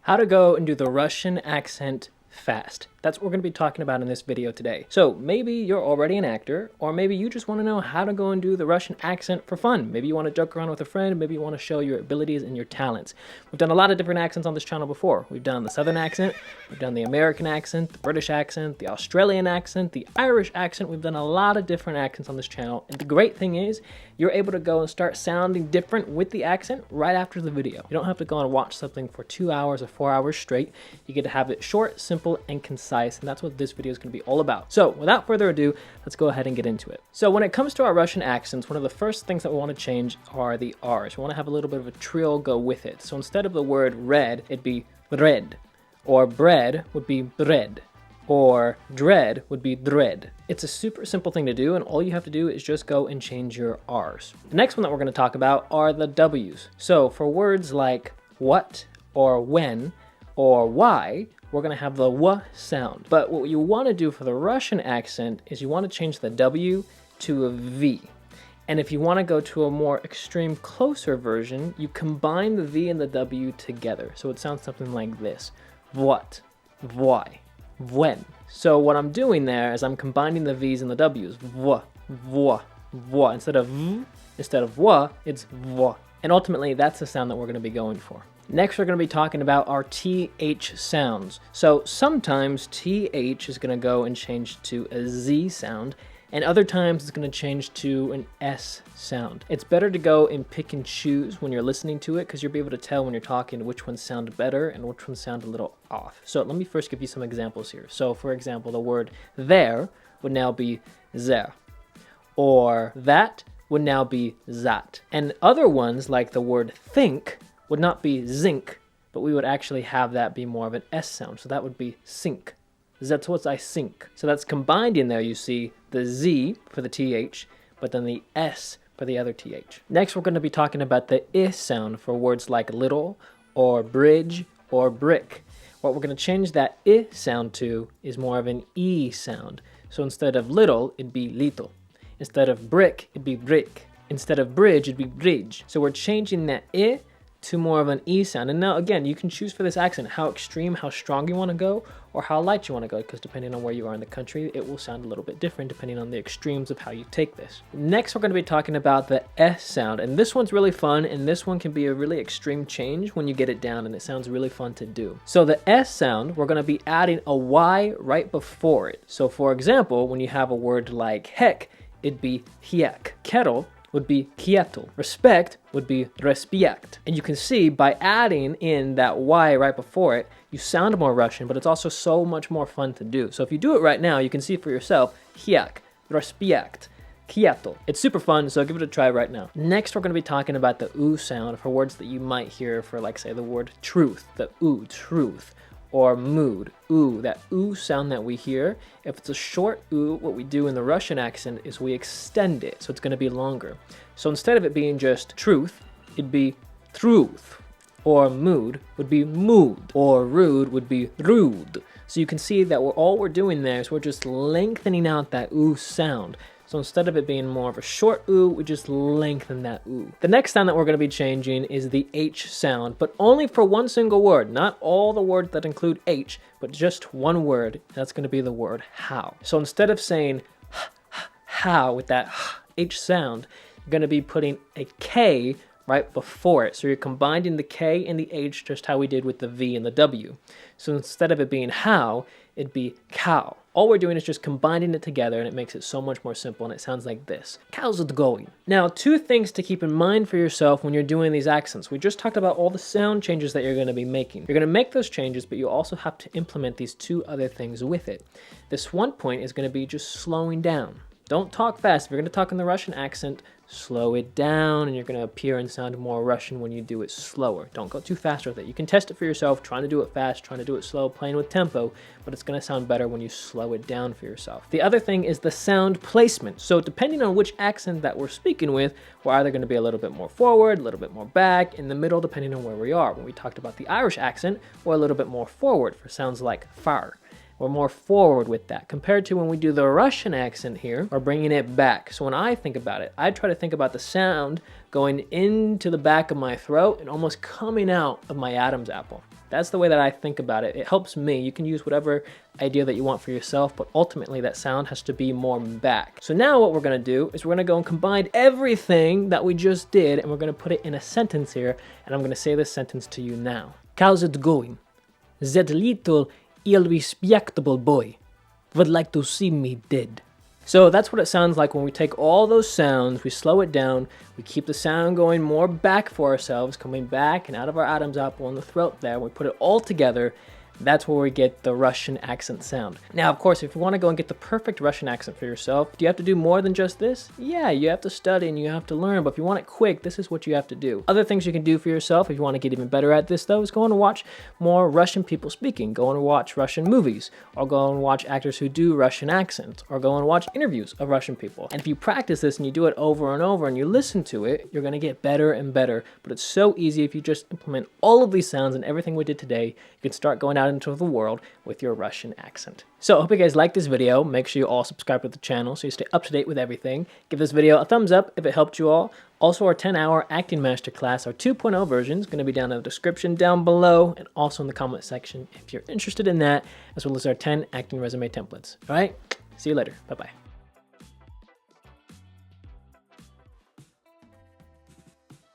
How to go and do the Russian accent fast. That's what we're going to be talking about in this video today. So maybe you're already an actor, or maybe you just want to know how to go and do the Russian accent for fun. Maybe you want to joke around with a friend, maybe you want to show your abilities and your talents. We've done a lot of different accents on this channel before. We've done the Southern accent, we've done the American accent, the British accent, the Australian accent, the Irish accent. We've done a lot of different accents on this channel. And the great thing is, you're able to go and start sounding different with the accent right after the video. You don't have to go and watch something for 2 hours or 4 hours straight. You get to have it short, simple, and concise, and that's what this video is going to be all about. So without further ado, let's go ahead and get into it. So when it comes to our Russian accents, one of the first things that we want to change are the R's. We want to have a little bit of a trill go with it. So instead of the word red, it'd be red, or bread would be bread, or dread would be dread. It's a super simple thing to do, and all you have to do is just go and change your R's. The next one that we're going to talk about are the W's. So for words like what, or when, or why, we're going to have the W sound. But what you want to do for the Russian accent is you want to change the W to a V. And if you want to go to a more extreme, closer version, you combine the V and the W together. So it sounds something like this. What, why, when. So what I'm doing there is I'm combining the V's and the W's. V, v, v. Instead of v, instead of w, it's v. And ultimately, that's the sound that we're going to be going for. Next, we're going to be talking about our TH sounds. So sometimes TH is going to go and change to a Z sound, and other times it's going to change to an S sound. It's better to go and pick and choose when you're listening to it, because you'll be able to tell when you're talking which ones sound better and which ones sound a little off. So let me first give you some examples here. So for example, the word there would now be there, or that would now be zat. And other ones, like the word think, would not be zinc, but we would actually have that be more of an S sound. So that would be sink. That's what I sink. So that's combined in there, you see the Z for the TH, but then the S for the other TH. Next, we're going to be talking about the I sound for words like little, or bridge, or brick. What we're going to change that I sound to is more of an E sound. So instead of little, it'd be little. Instead of brick, it'd be brick. Instead of bridge, it'd be bridge. So we're changing that I to more of an E sound. And now again, you can choose for this accent how extreme, how strong you want to go, or how light you want to go, because depending on where you are in the country, it will sound a little bit different depending on the extremes of how you take this. Next, we're going to be talking about the S sound, and this one's really fun, and this one can be a really extreme change when you get it down, and it sounds really fun to do. So the S sound, we're going to be adding a Y right before it. So for example, when you have a word like heck, it'd be hiek. Kettle would be kietel. Respect would be respiekt. And you can see by adding in that Y right before it, you sound more Russian, but it's also so much more fun to do. So if you do it right now, you can see for yourself, hiek, respiekt, kietel. It's super fun, so give it a try right now. Next, we're going to be talking about the oo sound for words that you might hear for, like, say, the word truth, the oo, truth. Or mood, oo, that oo sound that we hear. If it's a short oo, what we do in the Russian accent is we extend it, so it's going to be longer. So instead of it being just truth, it'd be truth. Or mood would be mood. Or rude would be rude. So you can see that all we're doing there is we're just lengthening out that oo sound. So instead of it being more of a short oo, we just lengthen that oo. The next sound that we're going to be changing is the H sound, but only for one single word. Not all the words that include H, but just one word. That's going to be the word how. So instead of saying how with that H sound, you're going to be putting a K right before it. So you're combining the K and the H just how we did with the V and the W. So instead of it being how, it'd be cow. All we're doing is just combining it together, and it makes it so much more simple, and it sounds like this. Cows are going. Now, two things to keep in mind for yourself when you're doing these accents. We just talked about all the sound changes that you're going to be making. You're going to make those changes, but you also have to implement these two other things with it. This one point is going to be just slowing down. Don't talk fast. If you're going to talk in the Russian accent, slow it down, and you're going to appear and sound more Russian when you do it slower. Don't go too fast with it. You can test it for yourself, trying to do it fast, trying to do it slow, playing with tempo, but it's going to sound better when you slow it down for yourself. The other thing is the sound placement. So depending on which accent that we're speaking with, we're either going to be a little bit more forward, a little bit more back, in the middle, depending on where we are. When we talked about the Irish accent, we're a little bit more forward for sounds like far. We're more forward with that. Compared to when we do the Russian accent here, we're bringing it back. So when I think about it, I try to think about the sound going into the back of my throat and almost coming out of my Adam's apple. That's the way that I think about it. It helps me. You can use whatever idea that you want for yourself, but ultimately that sound has to be more back. So now what we're gonna do is we're gonna go and combine everything that we just did, and we're gonna put it in a sentence here, and I'm gonna say this sentence to you now. How's it going? That little ill-respectable boy would like to see me dead. So that's what it sounds like when we take all those sounds, we slow it down, we keep the sound going more back for ourselves, coming back and out of our Adam's apple in the throat there. We put it all together. That's where we get the Russian accent sound. Now, of course, if you want to go and get the perfect Russian accent for yourself, do you have to do more than just this? Yeah, you have to study and you have to learn, but if you want it quick, this is what you have to do. Other things you can do for yourself if you want to get even better at this, though, is go and watch more Russian people speaking, go and watch Russian movies, or go and watch actors who do Russian accents, or go and watch interviews of Russian people. And if you practice this and you do it over and over and you listen to it, you're going to get better and better. But it's so easy if you just implement all of these sounds and everything we did today, you can start going out into the world with your Russian accent. So I hope you guys liked this video. Make sure you all subscribe to the channel so you stay up to date with everything. Give this video a thumbs up if it helped you all. Also, our 10-hour acting masterclass, our 2.0 version, is going to be down in the description down below and also in the comment section if you're interested in that, as well as our 10 acting resume templates. All right, see you later. Bye-bye.